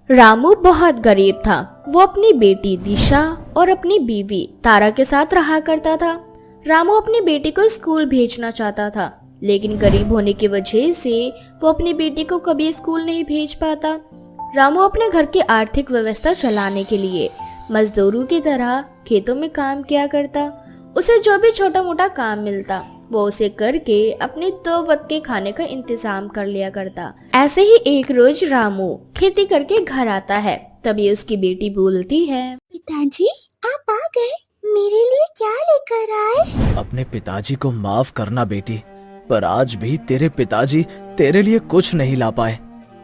रामू बहुत गरीब था। वो अपनी बेटी दिशा और अपनी बीवी तारा के साथ रहा करता था। रामू अपनी बेटी को स्कूल भेजना चाहता था, लेकिन गरीब होने की वजह से वो अपनी बेटी को कभी स्कूल नहीं भेज पाता। रामू अपने घर की आर्थिक व्यवस्था चलाने के लिए मजदूरों की तरह खेतों में काम किया करता। उसे जो भी छोटा मोटा काम मिलता वो उसे करके अपने 2 वक्त के खाने का इंतजाम कर लिया करता। ऐसे ही एक रोज रामू खेती करके घर आता है। तभी उसकी बेटी बोलती है, पिताजी आप आ गए, मेरे लिए क्या लेकर आए? अपने पिताजी को माफ करना बेटी, पर आज भी तेरे पिताजी तेरे लिए कुछ नहीं ला पाए।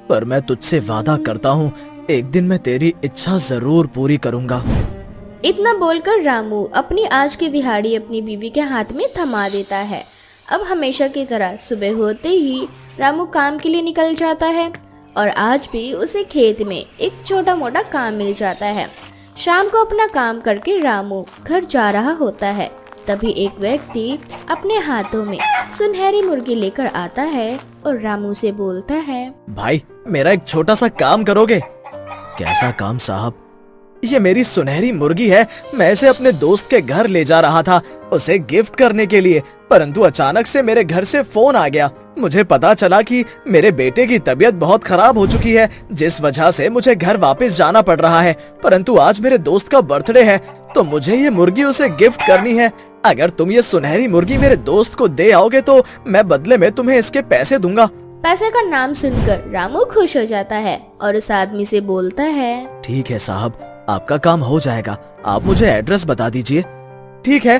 पर मैं तुझसे वादा करता हूँ, एक दिन मैं तेरी इच्छा जरूर पूरी करूँगा। इतना बोलकर रामू अपनी आज की दिहाड़ी अपनी बीवी के हाथ में थमा देता है। अब हमेशा की तरह सुबह होते ही रामू काम के लिए निकल जाता है और आज भी उसे खेत में एक छोटा मोटा काम मिल जाता है। शाम को अपना काम करके रामू घर जा रहा होता है। तभी एक व्यक्ति अपने हाथों में सुनहरी मुर्गी लेकर आता है और रामू से बोलता है, भाई मेरा एक छोटा सा काम करोगे? कैसा काम साहब? ये मेरी सुनहरी मुर्गी है। मैं इसे अपने दोस्त के घर ले जा रहा था उसे गिफ्ट करने के लिए, परंतु अचानक से मेरे घर से फोन आ गया। मुझे पता चला कि मेरे बेटे की तबीयत बहुत खराब हो चुकी है, जिस वजह से मुझे घर वापस जाना पड़ रहा है। परंतु आज मेरे दोस्त का बर्थडे है, तो मुझे ये मुर्गी उसे गिफ्ट करनी है। अगर तुम ये सुनहरी मुर्गी मेरे दोस्त को दे आओगे तो मैं बदले में तुम्हें इसके पैसे दूंगा। पैसे का नाम सुनकर रामू खुश हो जाता है और उस आदमी से बोलता है, ठीक है साहब, आपका काम हो जाएगा। आप मुझे एड्रेस बता दीजिए। ठीक है,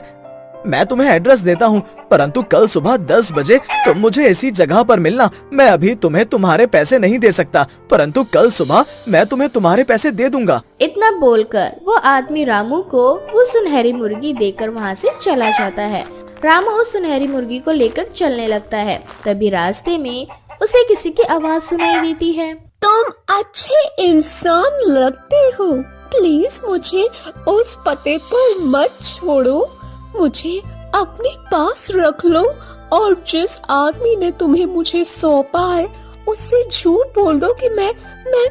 मैं तुम्हें एड्रेस देता हूँ, परंतु कल सुबह 10 बजे तुम मुझे इसी जगह पर मिलना। मैं अभी तुम्हें तुम्हारे पैसे नहीं दे सकता, परंतु कल सुबह मैं तुम्हें तुम्हारे पैसे दे दूंगा। इतना बोलकर वो आदमी रामू को वो सुनहरी मुर्गी देकर वहाँ से चला जाता है। रामू उस सुनहरी मुर्गी को लेकर चलने लगता है। तभी रास्ते में उसे किसी की आवाज सुनाई देती है, तुम अच्छे इंसान लगते हो, प्लीज मुझे उस पते पर मत छोड़ो, मुझे अपने पास रख लो और जिस आदमी ने तुम्हें मुझे सौंपा है उससे झूठ बोल दो कि मैं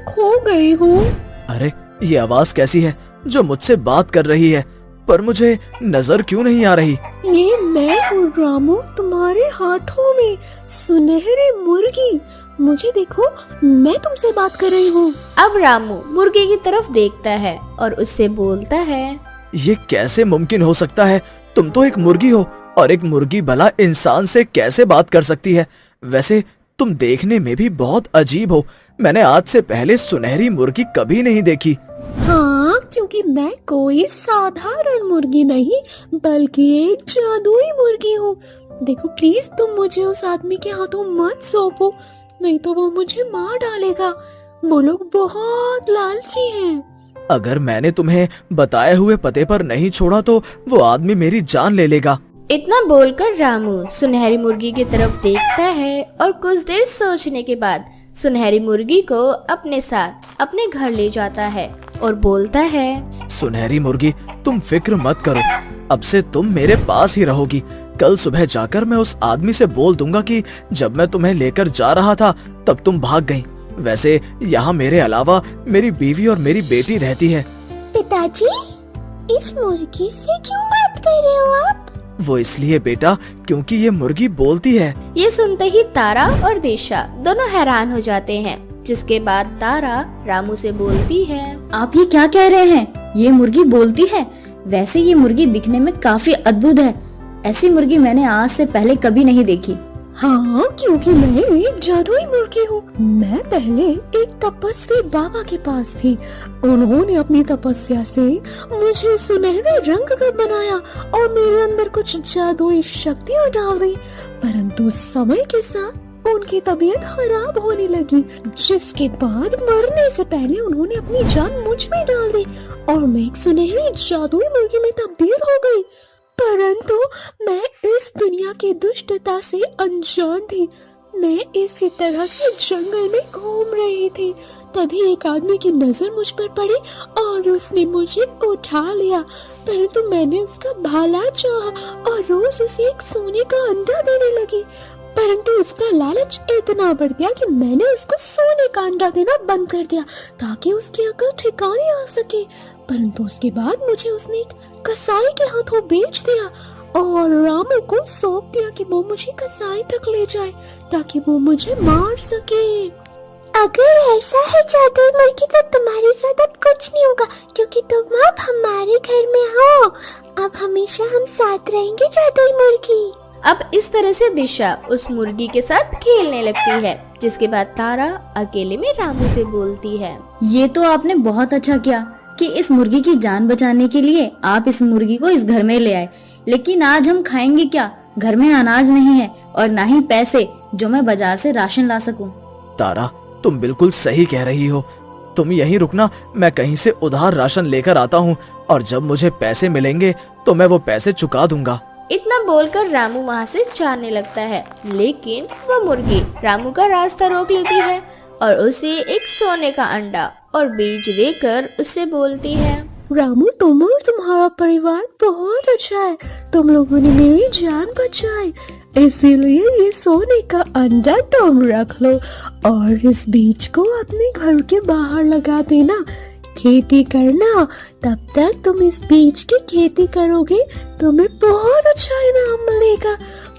खो गई हूँ। अरे ये आवाज कैसी है जो मुझसे बात कर रही है, पर मुझे नजर क्यों नहीं आ रही? ये मैं हूँ रामू, तुम्हारे हाथों में सुनहरी मुर्गी। मुझे देखो, मैं तुमसे बात कर रही हूँ। अब रामू मुर्गी की तरफ देखता है और उससे बोलता है, ये कैसे मुमकिन हो सकता है? तुम तो एक मुर्गी हो और एक मुर्गी भला इंसान से कैसे बात कर सकती है? वैसे तुम देखने में भी बहुत अजीब हो। मैंने आज से पहले सुनहरी मुर्गी कभी नहीं देखी। हाँ, क्योंकि मैं कोई साधारण मुर्गी नहीं बल्कि एक जादुई मुर्गी हूँ। देखो प्लीज तुम मुझे उस आदमी के हाथों मत सौंपो, नहीं तो वो मुझे मार डालेगा। वो लोग बहुत लालची हैं। अगर मैंने तुम्हें बताए हुए पते पर नहीं छोड़ा तो वो आदमी मेरी जान ले लेगा। इतना बोलकर रामू सुनहरी मुर्गी की तरफ देखता है और कुछ देर सोचने के बाद सुनहरी मुर्गी को अपने साथ अपने घर ले जाता है और बोलता है, सुनहरी मुर्गी तुम फिक्र मत करो, अब से तुम मेरे पास ही रहोगी। कल सुबह जाकर मैं उस आदमी से बोल दूंगा कि जब मैं तुम्हें लेकर जा रहा था तब तुम भाग गईं। वैसे यहाँ मेरे अलावा मेरी बीवी और मेरी बेटी रहती है। पिताजी, इस मुर्गी से क्यों बात कर रहे हो आप? वो इसलिए बेटा क्योंकि ये मुर्गी बोलती है। ये सुनते ही तारा और दिशा दोनों हैरान हो जाते हैं। जिसके बाद तारा रामू से बोलती है, आप ये क्या कह रहे हैं? ये मुर्गी बोलती है? वैसे ये मुर्गी दिखने में काफी अद्भुत है। ऐसी मुर्गी मैंने आज से पहले कभी नहीं देखी। हाँ, क्योंकि मैं एक जादुई मुर्गी हूँ। मैं पहले एक तपस्वी बाबा के पास थी। उन्होंने अपनी तपस्या से मुझे सुनहरे रंग का बनाया और मेरे अंदर कुछ जादुई शक्तियाँ डाल दी। परंतु समय के साथ उनकी तबीयत खराब होने लगी, जिसके बाद मरने से पहले उन्होंने अपनी जान मुझ में डाल दी और मैं एक सुनहरी जादुई मुर्गी में तब्दील हो गई। परंतु मैं इस दुनिया की दुष्टता से अनजान थी। मैं इसी तरह से जंगल में घूम रही थी। तभी एक आदमी की नजर मुझ पर पड़ी और उसने मुझे उठा लिया। परंतु मैंने उसका भला चाहा और रोज उसे एक सोने का अंडा देने लगी। परंतु उसका लालच इतना बढ़ गया कि मैंने उसको सोने का अंडा देना बंद कर दिया ताकि उसकी अकल ठिकाने आ सके। परंतु उसके बाद मुझे उसने एक कसाई के हाथों बेच दिया और रामू को सौंप दिया कि वो मुझे कसाई तक ले जाए ताकि वो मुझे मार सके। अगर ऐसा है जादुई मुर्गी तो तुम्हारे साथ अब कुछ नहीं होगा क्योंकि तुम अब हमारे घर में हो। अब हमेशा हम साथ रहेंगे जादुई मुर्गी। अब इस तरह से दिशा उस मुर्गी के साथ खेलने लगती है, जिसके बाद तारा अकेले में रामू से बोलती है, ये तो आपने बहुत अच्छा किया कि इस मुर्गी की जान बचाने के लिए आप इस मुर्गी को इस घर में ले आए। लेकिन आज हम खाएंगे क्या? घर में अनाज नहीं है और ना ही पैसे जो मैं बाजार से राशन ला सकूं। तारा, तुम बिल्कुल सही कह रही हो। तुम यहीं रुकना, मैं कहीं से उधार राशन लेकर आता हूँ और जब मुझे पैसे मिलेंगे तो मैं वो पैसे चुका दूंगा। इतना बोलकर रामू वहाँ से जाने लगता है, लेकिन वो मुर्गी रामू का रास्ता रोक लेती है और उसे एक सोने का अंडा और बीज देकर उससे बोलती है, रामू, तुम और तुम्हारा परिवार बहुत अच्छा है। तुम लोगों ने मेरी जान बचाई, इसीलिए ये सोने का अंडा तुम रख लो और इस बीज को अपने घर के बाहर लगा देना। खेती करना, तब तक तुम इस बीज की खेती करोगे तुम्हें बहुत अच्छा इनाम मिलेगा।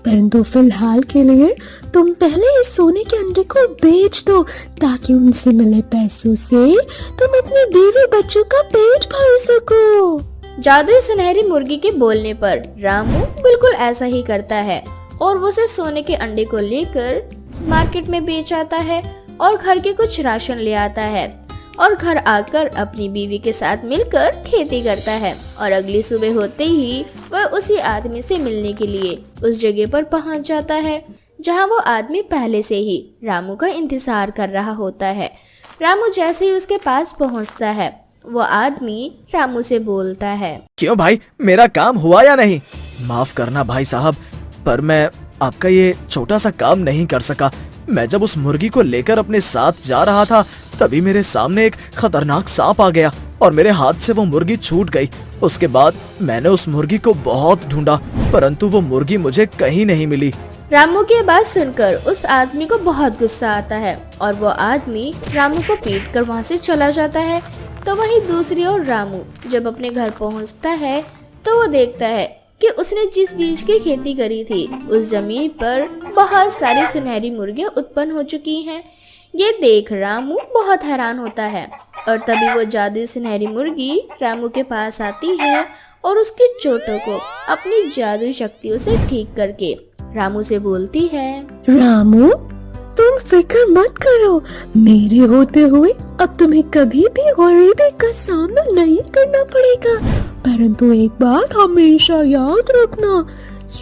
परंतु फिलहाल के लिए तुम पहले इस सोने के अंडे को बेच दो ताकि उनसे मिले पैसों से तुम अपने बीवी बच्चों का पेट भर सको। जादुई सुनहरी मुर्गी के बोलने पर रामू बिल्कुल ऐसा ही करता है और वो उसे सोने के अंडे को लेकर मार्केट में बेच आता है और घर के कुछ राशन ले आता है और घर आकर अपनी बीवी के साथ मिलकर खेती करता है। और अगली सुबह होते ही वह उसी आदमी से मिलने के लिए उस जगह पर पहुंच जाता है जहां वो आदमी पहले से ही रामू का इंतजार कर रहा होता है। रामू जैसे ही उसके पास पहुंचता है, वो आदमी रामू से बोलता है, क्यों भाई, मेरा काम हुआ या नहीं? माफ करना भाई साहब, पर मैं आपका ये छोटा सा काम नहीं कर सका। मैं जब उस मुर्गी को लेकर अपने साथ जा रहा था तभी मेरे सामने एक खतरनाक सांप आ गया और मेरे हाथ से वो मुर्गी छूट गई। उसके बाद मैंने उस मुर्गी को बहुत ढूंढा परंतु वो मुर्गी मुझे कहीं नहीं मिली। रामू की बात सुनकर उस आदमी को बहुत गुस्सा आता है और वो आदमी रामू को पीट कर वहाँ से चला जाता है। तो वहीं दूसरी ओर रामू जब अपने घर पहुँचता है तो वो देखता है कि उसने जिस बीज की खेती करी थी उस जमीन पर बहुत सारी सुनहरी मुर्गियां उत्पन्न हो चुकी हैं। ये देख रामू बहुत हैरान होता है और तभी वो जादुई सुनहरी मुर्गी रामू के पास आती है और उसकी चोटों को अपनी जादुई शक्तियों से ठीक करके रामू से बोलती है, रामू, तुम फिक्र मत करो, मेरे होते हुए अब तुम्हें कभी भी गरीबी का सामना नहीं करना पड़ेगा। परंतु एक बात हमेशा याद रखना,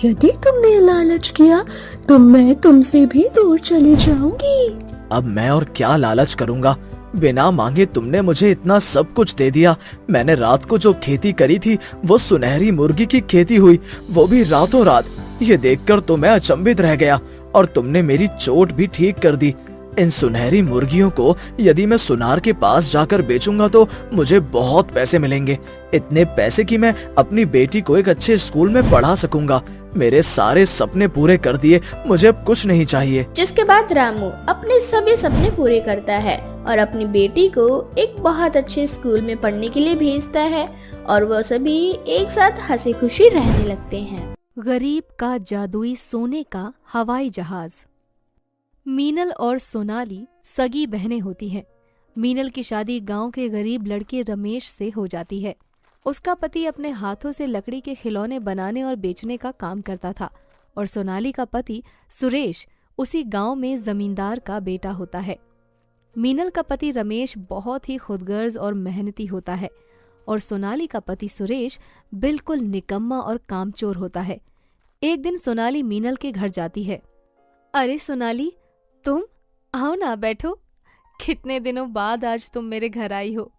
यदि तुमने लालच किया तो मैं तुमसे भी दूर चली जाऊंगी। अब मैं और क्या लालच करूंगा? बिना मांगे तुमने मुझे इतना सब कुछ दे दिया। मैंने रात को जो खेती करी थी वो सुनहरी मुर्गी की खेती हुई, वो भी रातों रात। ये देखकर तो मैं अचंभित रह गया और तुमने मेरी चोट भी ठीक कर दी। इन सुनहरी मुर्गियों को यदि मैं सुनार के पास जाकर बेचूंगा तो मुझे बहुत पैसे मिलेंगे, इतने पैसे कि मैं अपनी बेटी को एक अच्छे स्कूल में पढ़ा सकूंगा। मेरे सारे सपने पूरे कर दिए, मुझे अब कुछ नहीं चाहिए। जिसके बाद रामू अपने सभी सपने पूरे करता है और अपनी बेटी को एक बहुत अच्छे स्कूल में पढ़ने के लिए भेजता है और वो सभी एक साथ हंसी खुशी रहने लगते हैं। गरीब का जादुई सोने का हवाई जहाज। मीनल और सोनाली सगी बहनें होती हैं। मीनल की शादी गांव के गरीब लड़के रमेश से हो जाती है। उसका पति अपने हाथों से लकड़ी के खिलौने बनाने और बेचने का काम करता था और सोनाली का पति सुरेश उसी गांव में जमींदार का बेटा होता है। मीनल का पति रमेश बहुत ही खुदगर्ज और मेहनती होता है और सोनाली का पति सुरेश बिल्कुल निकम्मा और कामचोर होता है। एक दिन सोनाली मीनल के घर जाती है। अरे सोनाली, तुम आओ ना, बैठो। कितने दिनों बाद आज तुम मेरे घर आई हो।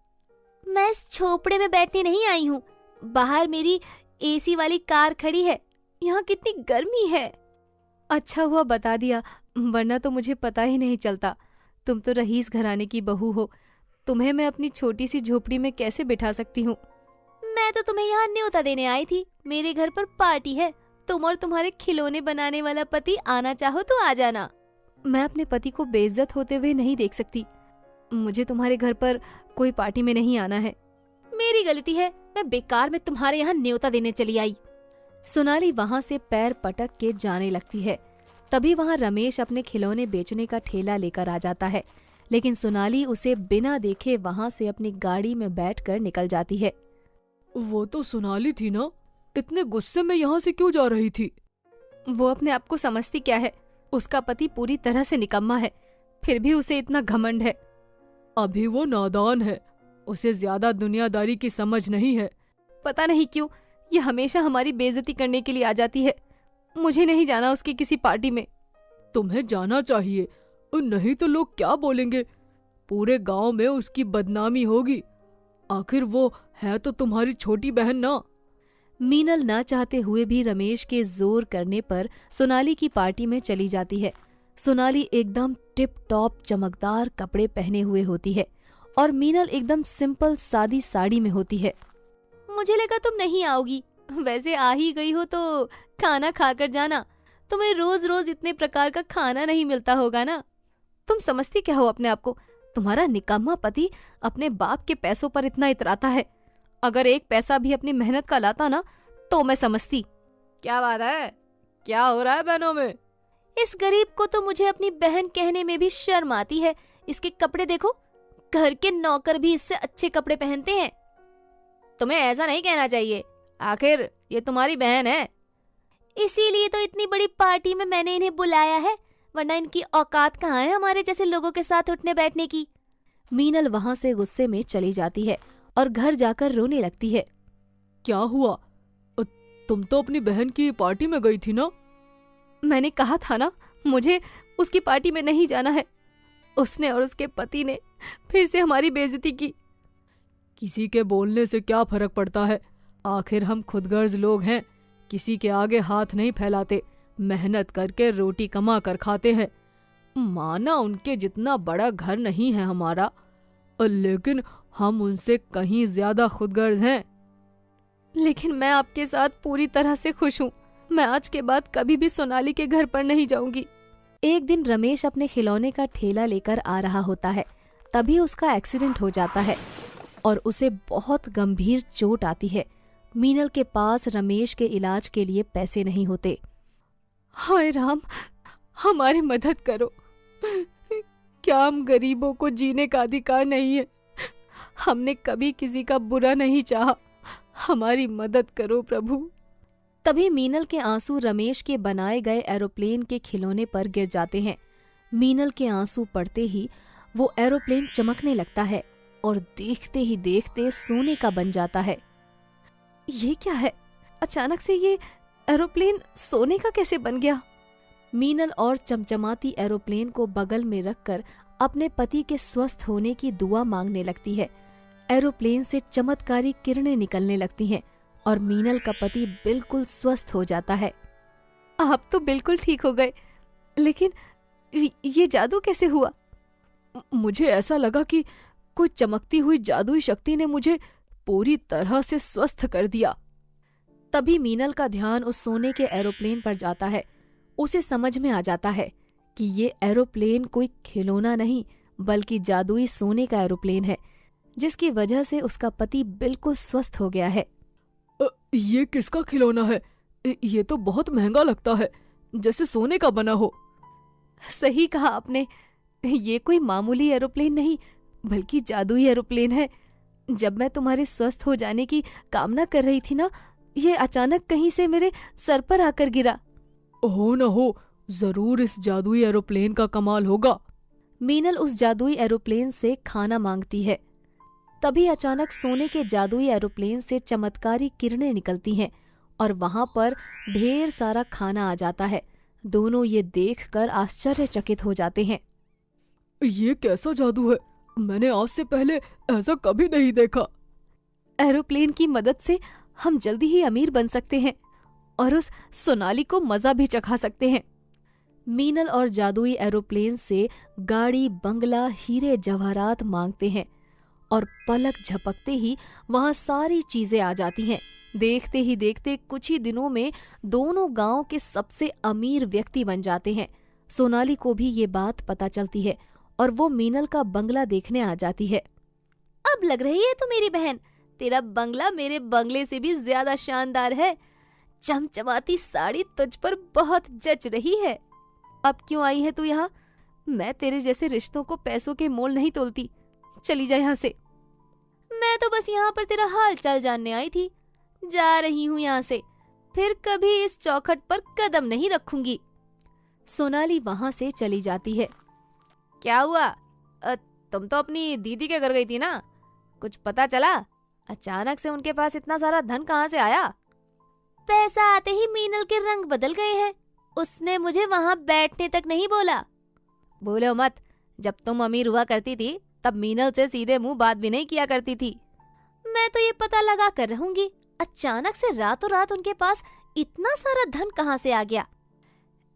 मैं इस झोपड़े में बैठने नहीं आई हूँ, बाहर मेरी एसी वाली कार खड़ी है, यहाँ कितनी गर्मी है। अच्छा हुआ बता दिया, वरना तो मुझे पता ही नहीं चलता। तुम तो रईस घराने की बहू हो, तुम्हें मैं अपनी छोटी सी झोपड़ी में कैसे बिठा सकती हूँ। मैं तो तुम्हें यहाँ न्योता देने आई थी, मेरे घर पर पार्टी है, तुम और तुम्हारे खिलौने बनाने वाला पति आना चाहो तो आ जाना। मैं अपने पति को बेइज्जत होते हुए नहीं देख सकती। मुझे तुम्हारे घर पर कोई पार्टी में नहीं आना है। मेरी गलती है, मैं बेकार में तुम्हारे यहाँ न्योता देने चली आई। सोनाली वहां से पैर पटक के जाने लगती है। तभी वहां रमेश अपने खिलौने बेचने का ठेला लेकर आ जाता है, लेकिन सोनाली उसे बिना देखे वहां से अपनी गाड़ी में बैठकर निकल जाती है। वो तो सोनाली थी ना, इतने गुस्से में यहाँ से क्यों जा रही थी? वो अपने आप को समझती क्या है? उसका पति पूरी तरह से निकम्मा है, फिर भी उसे इतना घमंड है। अभी वो नादान है, उसे ज्यादा दुनियादारी की समझ नहीं है। पता नहीं क्यों ये हमेशा हमारी बेइज्जती करने के लिए आ जाती है। मुझे नहीं जाना उसकी किसी पार्टी में। तुम्हें जाना चाहिए, और नहीं तो लोग क्या बोलेंगे? पूरे गांव में उसकी बदनामी होगी। आखिर वो है तो तुम्हारी छोटी बहन ना। मीनल ना चाहते हुए भी रमेश के जोर करने पर सोनाली की पार्टी में चली जाती है। सोनाली एकदम टिप टॉप चमकदार कपड़े पहने हुए होती है और मीनल एकदम सिंपल सादी साड़ी में होती है। मुझे लगा तुम नहीं आओगी, वैसे आ ही गई हो तो खाना खाकर जाना। तुम्हें रोज रोज इतने प्रकार का खाना नहीं मिलता होगा ना। तुम समझती क्या हो अपने आप को? तुम्हारा निकम्मा पति अपने बाप के पैसों पर इतना इतराता है। अगर एक पैसा भी अपनी मेहनत का लाता ना तो मैं समझती। क्या बात है? क्या हो रहा है बहनों में? इस गरीब को तो मुझे अपनी बहन कहने में भी शर्म आती है। इसके कपड़े देखो, घर के नौकर भी इससे अच्छे कपड़े पहनते हैं। तुम्हें ऐसा नहीं कहना चाहिए, आखिर ये तुम्हारी बहन है। इसीलिए तो इतनी बड़ी पार्टी में मैंने इन्हें बुलाया है, वरना इनकी औकात कहाँ है हमारे जैसे लोगों के साथ उठने बैठने की। मीनल वहां से गुस्से में चली जाती है और घर जाकर रोने लगती है। क्या हुआ? तुम तो अपनी बहन की पार्टी में गई थी ना? मैंने कहा था ना, मुझे उसकी पार्टी में नहीं जाना है। उसने और उसके पति ने फिर से हमारी बेइज्जती की। किसी के बोलने से क्या फर्क पड़ता है? आखिर हम खुदगर्ज लोग हैं, किसी के आगे हाथ नहीं फैलाते, मेहनत करके रोटी कमा कर खाते हैं। माना उनके जितना बड़ा घर नहीं है हमारा, लेकिन हम उनसे कहीं ज्यादा खुदगर्ज हैं। लेकिन मैं आपके साथ पूरी तरह से खुश हूँ। मैं आज के बाद कभी भी सोनाली के घर पर नहीं जाऊंगी। एक दिन रमेश अपने खिलौने का ठेला लेकर आ रहा होता है, तभी उसका एक्सीडेंट हो जाता है और उसे बहुत गंभीर चोट आती है। मीनल के पास रमेश के इलाज के लिए पैसे नहीं होते। हाय राम, हमारी मदद करो। क्या हम गरीबों को जीने का अधिकार नहीं है? हमने कभी किसी का बुरा नहीं चाहा। हमारी मदद करो प्रभु। तभी मीनल के आंसू रमेश के बनाए गए एरोप्लेन के खिलौने पर गिर जाते हैं। मीनल के आंसू पड़ते ही वो एरोप्लेन चमकने लगता है और देखते ही देखते सोने का बन जाता है। ये क्या है? अचानक से ये एरोप्लेन सोने का कैसे बन गया? मीनल और चमचमाती एरोप्लेन को बगल में रखकर अपने पति के स्वस्थ होने की दुआ मांगने लगती है। एरोप्लेन से चमत्कारी किरणें निकलने लगती हैं और मीनल का पति बिल्कुल स्वस्थ हो जाता है। आप तो बिल्कुल ठीक हो गए, लेकिन ये जादू कैसे हुआ? मुझे ऐसा लगा कि कोई चमकती हुई जादुई शक्ति ने मुझे पूरी तरह से स्वस्थ कर दिया। तभी मीनल का ध्यान उस सोने के एरोप्लेन पर जाता है। उसे समझ में आ जाता है कि ये एरोप्लेन कोई खिलौना नहीं बल्कि जादुई सोने का एरोप्लेन है, जिसकी वजह से उसका पति बिल्कुल स्वस्थ हो गया है। ये किसका खिलौना है? ये तो बहुत महंगा लगता है, जैसे सोने का बना हो। सही कहा आपने, ये कोई मामूली एरोप्लेन नहीं बल्कि जादुई एरोप्लेन है। जब मैं तुम्हारे स्वस्थ हो जाने की कामना कर रही थी ना, ये अचानक कहीं से मेरे सर पर आकर गिरा। हो न हो, जरूर इस जादुई एरोप्लेन का कमाल होगा। मीनल उस जादुई एरोप्लेन से खाना मांगती है। तभी अचानक सोने के जादुई एरोप्लेन से चमत्कारी किरणें निकलती हैं और वहां पर ढेर सारा खाना आ जाता है। दोनों ये देखकर आश्चर्यचकित हो जाते हैं। ये कैसा जादू है? मैंने आज से पहले ऐसा कभी नहीं देखा। एरोप्लेन की मदद से हम जल्दी ही अमीर बन सकते हैं और उस सोनाली को मजा भी चखा सकते हैं। मीनल और जादुई एरोप्लेन से गाड़ी, बंगला, हीरे जवाहरात मांगते हैं और पलक झपकते ही वहां सारी चीजें आ जाती हैं। देखते ही देखते कुछ ही दिनों में दोनों गांव के सबसे अमीर व्यक्ति बन जाते हैं। सोनाली को भी ये बात पता चलती है और वो मीनल का बंगला देखने आ जाती है। अब लग रही है तो मेरी बहन, तेरा बंगला मेरे बंगले से भी ज्यादा शानदार है। चमचमाती साड़ी तुझ पर बहुत जच रही है। अब क्यों आई है तू यहाँ? मैं तेरे जैसे रिश्तों को पैसों के मोल नहीं तोलती। चली जा यहाँ से। मैं तो बस यहाँ पर तेरा हाल चाल जानने आई थी। जा रही हूँ यहाँ से, फिर कभी इस चौखट पर कदम नहीं रखूंगी। सोनाली वहां से चली जाती है। क्या हुआ? तुम तो अपनी दीदी के घर गई थी ना, कुछ पता चला? अचानक से उनके पास इतना सारा धन कहाँ से आया? पैसा आते ही मीनल के रंग बदल गए हैं। उसने मुझे वहां बैठने तक नहीं बोला। बोलो मत। जब तुम अमीर हुआ करती थी तब मीनल से सीधे मुंह बात भी नहीं किया करती थी। मैं तो ये पता लगा कर रहूंगी, अचानक से रातों रात उनके पास इतना सारा धन कहाँ से आ गया।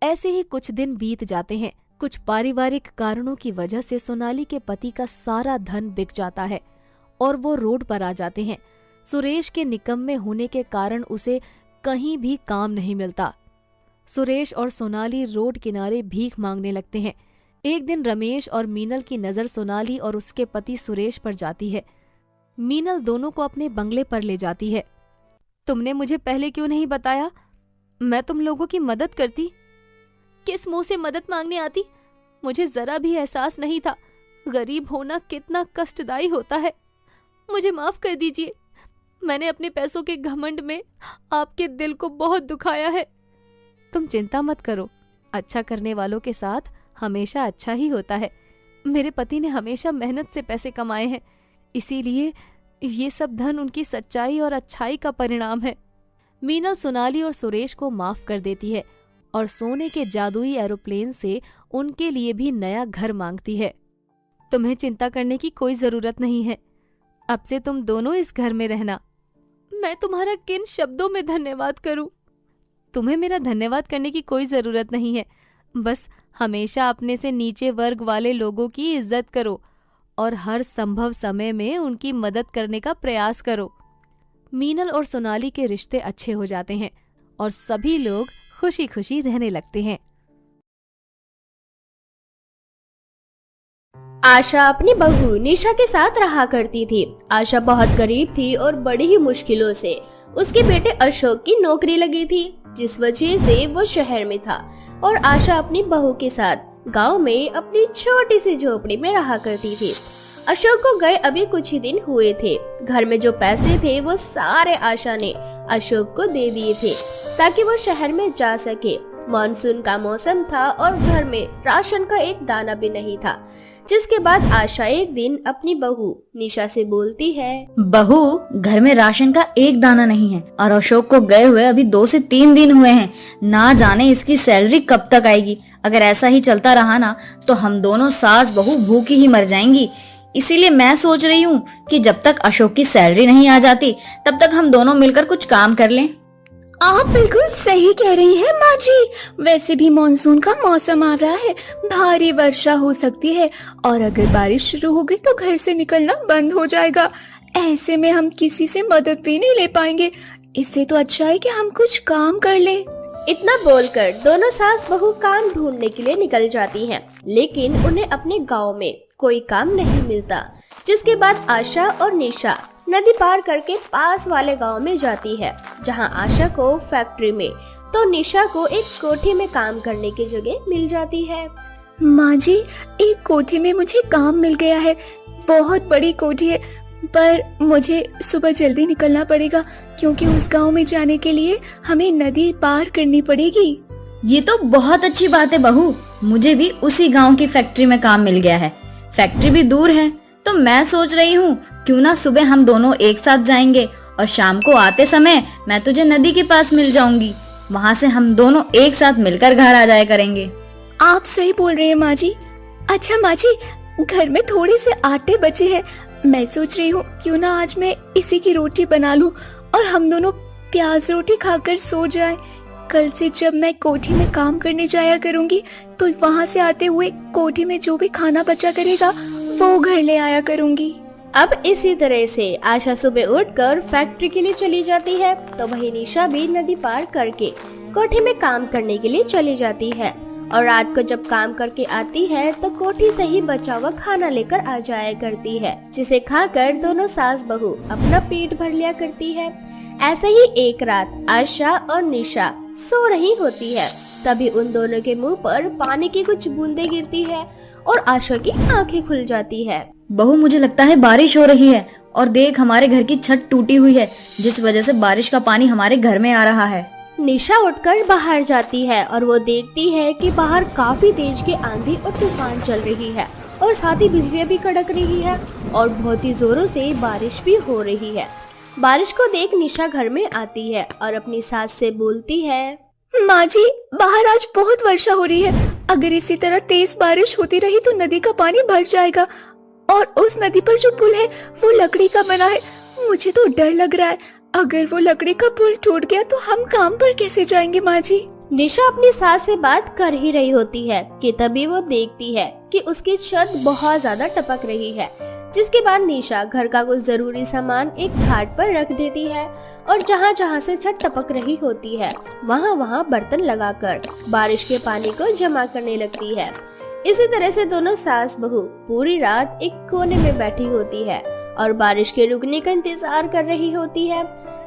ऐसे ही कुछ दिन बीत जाते हैं। कुछ पारिवारिक कारणों की वजह से सोनाली के पति का सारा धन बिक जाता है और वो रोड पर आ जाते हैं। सुरेश के निकम्मे होने के कारण उसे कहीं भी काम नहीं मिलता। सुरेश और सोनाली रोड किनारे भीख मांगने लगते हैं। एक दिन रमेश और मीनल की नजर सोनाली और उसके पति सुरेश पर जाती है। मीनल दोनों को अपने बंगले पर ले जाती है। तुमने मुझे पहले क्यों नहीं बताया? मैं तुम लोगों की मदद करती। किस मुंह से मदद मांगने आती? मुझे जरा भी एहसास नहीं था गरीब होना कितना कष्टदायी होता है। मुझे माफ कर दीजिए। मैंने अपने पैसों के घमंड में आपके दिल को बहुत दुखाया है। तुम चिंता मत करो, अच्छा करने वालों के साथ हमेशा अच्छा ही होता है। मेरे पति ने हमेशा मेहनत से पैसे कमाए हैं, इसीलिए ये सब धन उनकी सच्चाई और अच्छाई का परिणाम है। मीनल सोनाली और सुरेश को माफ कर देती है और सोने के जादुई एरोप्लेन से उनके लिए भी नया घर मांगती है। तुम्हें चिंता करने की कोई जरूरत नहीं है। अब से तुम दोनों इस घर में रहना। मैं तुम्हारा किन शब्दों में धन्यवाद करूं? तुम्हें मेरा धन्यवाद करने की कोई जरूरत नहीं है। बस हमेशा अपने से नीचे वर्ग वाले लोगों की इज्जत करो और हर संभव समय में उनकी मदद करने का प्रयास करो। मीनल और सोनाली के रिश्ते अच्छे हो जाते हैं और सभी लोग खुशी खुशी रहने लगते हैं। आशा अपनी बहू निशा के साथ रहा करती थी। आशा बहुत गरीब थी और बड़ी ही मुश्किलों से उसके बेटे अशोक की नौकरी लगी थी, जिस वजह से वो शहर में था और आशा अपनी बहू के साथ गांव में अपनी छोटी सी झोपड़ी में रहा करती थी। अशोक को गए अभी कुछ ही दिन हुए थे। घर में जो पैसे थे वो सारे आशा ने अशोक को दे दिए थे ताकि वो शहर में जा सके। मानसून का मौसम था और घर में राशन का एक दाना भी नहीं था, जिसके बाद आशा एक दिन अपनी बहू निशा से बोलती है, बहू, घर में राशन का एक दाना नहीं है और अशोक को गए हुए अभी 2 से 3 दिन हुए हैं। ना जाने इसकी सैलरी कब तक आएगी। अगर ऐसा ही चलता रहा ना तो हम दोनों सास बहू भूखी ही मर जाएंगी। इसीलिए मैं सोच रही हूँ कि जब तक अशोक की सैलरी नहीं आ जाती तब तक हम दोनों मिलकर कुछ काम कर लें। आप बिल्कुल सही कह रही हैं माँ जी। वैसे भी मानसून का मौसम आ रहा है, भारी वर्षा हो सकती है और अगर बारिश शुरू हो गई तो घर से निकलना बंद हो जाएगा। ऐसे में हम किसी से मदद भी नहीं ले पाएंगे। इससे तो अच्छा है कि हम कुछ काम कर लें। इतना बोलकर दोनों सास बहू काम ढूंढने के लिए निकल जाती हैं, लेकिन उन्हें अपने गांव में कोई काम नहीं मिलता। जिसके बाद आशा और निशा नदी पार करके पास वाले गांव में जाती है, जहां आशा को फैक्ट्री में तो निशा को एक कोठी में काम करने की जगह मिल जाती है। माँ जी, एक कोठी में मुझे काम मिल गया है। बहुत बड़ी कोठी है, पर मुझे सुबह जल्दी निकलना पड़ेगा क्योंकि उस गांव में जाने के लिए हमें नदी पार करनी पड़ेगी। ये तो बहुत अच्छी बात है बहू। मुझे भी उसी गांव की फैक्ट्री में काम मिल गया है। फैक्ट्री भी दूर है तो मैं सोच रही हूँ क्यों ना सुबह हम दोनों एक साथ जाएंगे और शाम को आते समय मैं तुझे नदी के पास मिल जाऊंगी। वहाँ से हम दोनों एक साथ मिलकर घर आ जाया करेंगे। आप सही बोल रहे हैं माँ जी। अच्छा माँ जी, घर में थोड़े से आटे बचे हैं। मैं सोच रही हूँ क्यों ना आज मैं इसी की रोटी बना लूँ और हम दोनों प्याज रोटी खाकर सो जाएं। कल से जब मैं कोठी में काम करने जाया करूँगी तो वहाँ से आते हुए कोठी में जो भी खाना बचा करेगा वो घर ले आया करूँगी। अब इसी तरह से आशा सुबह उठकर फैक्ट्री के लिए चली जाती है, तो वहीं निशा भी नदी पार करके कोठी में काम करने के लिए चली जाती है। और रात को जब काम करके आती है तो कोठी से ही बचा हुआ खाना लेकर आ जाया करती है, जिसे खाकर दोनों सास बहू अपना पेट भर लिया करती है। ऐसे ही एक रात आशा और निशा सो रही होती है, तभी उन दोनों के मुंह पर पानी की कुछ बूंदें गिरती है और आशा की आंखें खुल जाती है। बहू, मुझे लगता है बारिश हो रही है और देख हमारे घर की छत टूटी हुई है, जिस वजह से बारिश का पानी हमारे घर में आ रहा है। निशा उठकर बाहर जाती है और वो देखती है कि बाहर काफी तेज की आंधी और तूफान चल रही है और साथ ही बिजलियां भी कड़क रही है और बहुत ही जोरों से बारिश भी हो रही है। बारिश को देख निशा घर में आती है और अपनी सास से बोलती है, माँ जी, बाहर आज बहुत वर्षा हो रही है। अगर इसी तरह तेज बारिश होती रही तो नदी का पानी भर जाएगा और उस नदी पर जो पुल है वो लकड़ी का बना है। मुझे तो डर लग रहा है, अगर वो लकड़ी का पुल टूट गया तो हम काम पर कैसे जाएंगे माँ जी। निशा अपनी सास से बात कर ही रही होती है कि तभी वो देखती है कि उसकी छत बहुत ज्यादा टपक रही है, जिसके बाद निशा घर का कुछ जरूरी सामान एक घाट पर रख देती है और जहाँ जहाँ से छत टपक रही होती है वहाँ वहाँ बर्तन लगाकर बारिश के पानी को जमा करने लगती है। इसी तरह से दोनों सास बहू पूरी रात एक कोने में बैठी होती है और बारिश के रुकने का इंतजार कर रही होती है।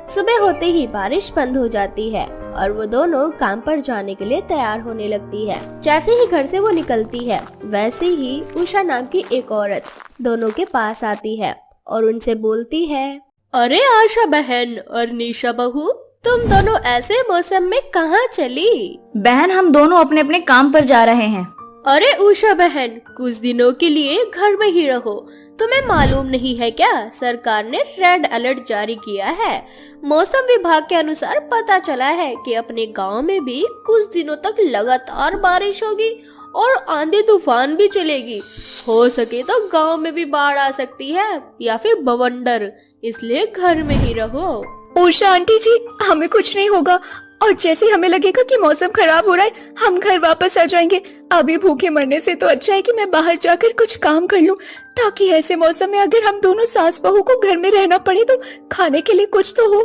सुबह होते ही बारिश बंद हो जाती है और वो दोनों काम पर जाने के लिए तैयार होने लगती है। जैसे ही घर से वो निकलती है वैसे ही उषा नाम की एक औरत दोनों के पास आती है और उनसे बोलती है, अरे आशा बहन और निशा बहू, तुम दोनों ऐसे मौसम में कहाँ चली? बहन, हम दोनों अपने अपने काम पर जा रहे हैं। अरे उषा बहन, कुछ दिनों के लिए घर में ही रहो। तुम्हें मालूम नहीं है क्या, सरकार ने रेड अलर्ट जारी किया है। मौसम विभाग के अनुसार पता चला है कि अपने गांव में भी कुछ दिनों तक लगातार बारिश होगी और आंधी तूफान भी चलेगी। हो सके तो गांव में भी बाढ़ आ सकती है या फिर बवंडर, इसलिए घर में ही रहो। उषा आंटी जी, हमें कुछ नहीं होगा और जैसे हमें लगेगा कि मौसम खराब हो रहा है हम घर वापस आ जाएंगे। अभी भूखे मरने से तो अच्छा है कि मैं बाहर जाकर कुछ काम कर लूं, ताकि ऐसे मौसम में अगर हम दोनों सास बहू को घर में रहना पड़े तो खाने के लिए कुछ तो हो।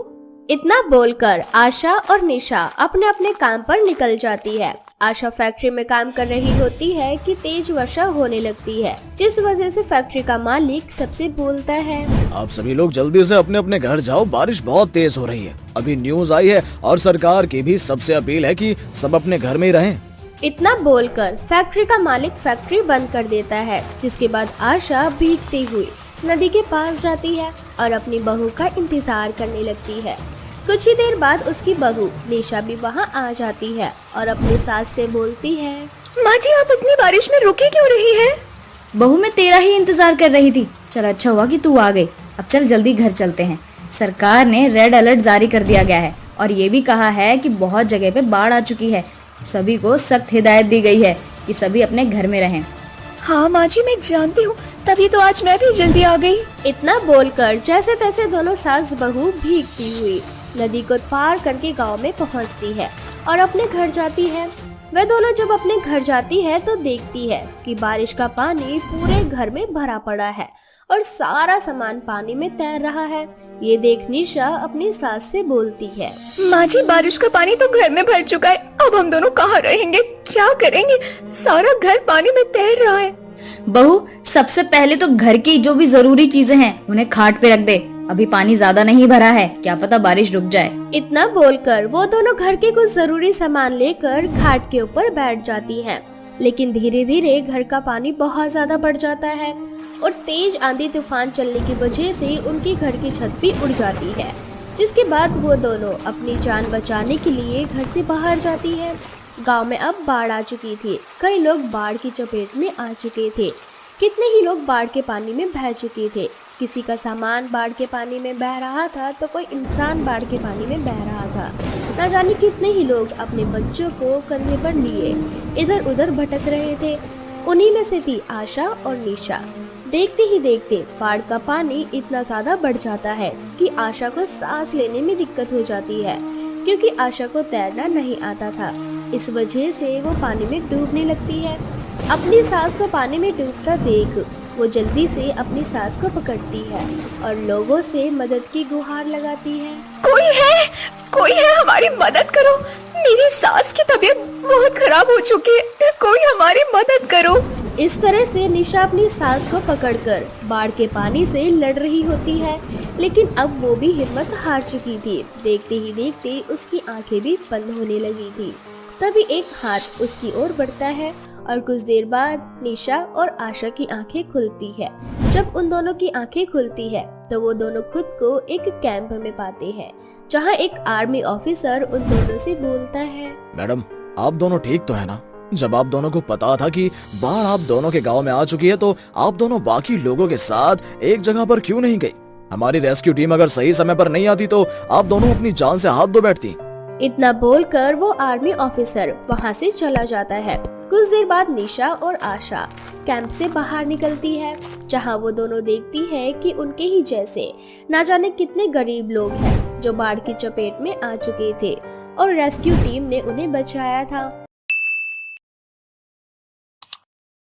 इतना बोलकर आशा और निशा अपने अपने काम पर निकल जाती है। आशा फैक्ट्री में काम कर रही होती है कि तेज वर्षा होने लगती है, जिस वजह से फैक्ट्री का मालिक सबसे बोलता है, आप सभी लोग जल्दी से अपने अपने घर जाओ, बारिश बहुत तेज हो रही है। अभी न्यूज आई है और सरकार की भी सबसे अपील है कि सब अपने घर में ही रहें। इतना बोलकर फैक्ट्री का मालिक फैक्ट्री बंद कर देता है, जिसके बाद आशा भीगती हुई नदी के पास जाती है और अपनी बहू का इंतजार करने लगती है। कुछ ही देर बाद उसकी बहू निशा भी वहाँ आ जाती है और अपनी सास से बोलती है, माँ जी, आप इतनी बारिश में रुकी क्यों रही है? बहू, मैं तेरा ही इंतजार कर रही थी। चल, अच्छा हुआ कि तू आ गई। अब चल जल्दी घर चलते हैं। सरकार ने रेड अलर्ट जारी कर दिया गया है और ये भी कहा है कि बहुत जगह पे बाढ़ आ चुकी है। सभी को सख्त हिदायत दी गई है कि सभी अपने घर में रहें। हाँ माँ जी, मैं जानती हूँ, तभी तो आज मैं भी जल्दी आ गई। इतना बोलकर जैसे तैसे दोनों सास बहू भीगती हुई नदी को पार करके गांव में पहुंचती है और अपने घर जाती है। वे दोनों जब अपने घर जाती है तो देखती है कि बारिश का पानी पूरे घर में भरा पड़ा है और सारा सामान पानी में तैर रहा है। ये देख निशा अपनी सास से बोलती है, माँ जी, बारिश का पानी तो घर में भर चुका है। अब हम दोनों कहाँ रहेंगे, क्या करेंगे? सारा घर पानी में तैर रहा है। बहू, सबसे पहले तो घर की जो भी जरूरी चीजें हैं उन्हें खाट पे रख दे। अभी पानी ज्यादा नहीं भरा है, क्या पता बारिश रुक जाए। इतना बोलकर वो दोनों घर के कुछ जरूरी सामान लेकर घाट के ऊपर बैठ जाती हैं। लेकिन धीरे धीरे घर का पानी बहुत ज्यादा बढ़ जाता है और तेज आंधी तूफान चलने की वजह से उनकी घर की छत भी उड़ जाती है, जिसके बाद वो दोनों अपनी जान बचाने के लिए घर से बाहर जाती है। गांव में अब बाढ़ आ चुकी थी, कई लोग बाढ़ की चपेट में आ चुके थे, कितने ही लोग बाढ़ के पानी में बह चुके थे। किसी का सामान बाढ़ के पानी में बह रहा था तो कोई इंसान बाढ़ के पानी में बह रहा था। न जाने कितने ही लोग अपने बच्चों को कंधे पर लिए इधर उधर भटक रहे थे। उन्हीं में से थी आशा और निशा। देखते ही देखते बाढ़ का पानी इतना ज्यादा बढ़ जाता है कि आशा को सांस लेने में दिक्कत हो जाती है, क्योंकि आशा को तैरना नहीं आता था। इस वजह से वो पानी में डूबने लगती है। अपनी सास को पानी में डूबता देख वो जल्दी से अपनी सांस को पकड़ती है और लोगों से मदद की गुहार लगाती है। कोई है, हमारी मदद करो। मेरी सास की तबीयत बहुत खराब हो चुकी है, कोई हमारी मदद करो। इस तरह से निशा अपनी सांस को पकड़कर बाढ़ के पानी से लड़ रही होती है, लेकिन अब वो भी हिम्मत हार चुकी थी। देखते ही देखते उसकी आंखें भी बंद होने लगी थी। तभी एक हाथ उसकी ओर बढ़ता है और कुछ देर बाद निशा और आशा की आंखें खुलती है। जब उन दोनों की आंखें खुलती है तो वो दोनों खुद को एक कैंप में पाते हैं, जहां एक आर्मी ऑफिसर उन दोनों से बोलता है, मैडम, आप दोनों ठीक तो है ना? जब आप दोनों को पता था कि बाढ़ आप दोनों के गांव में आ चुकी है, तो आप दोनों बाकी लोगों के साथ एक जगह पर क्यों नहीं गई? हमारी रेस्क्यू टीम अगर सही समय पर नहीं आती तो आप दोनों अपनी जान से हाथ धो बैठती। इतना बोलकर वो आर्मी ऑफिसर वहां से चला जाता है। कुछ देर बाद निशा और आशा कैंप से बाहर निकलती है, जहां वो दोनों देखती है कि उनके ही जैसे ना जाने कितने गरीब लोग हैं जो बाढ़ की चपेट में आ चुके थे और रेस्क्यू टीम ने उन्हें बचाया था।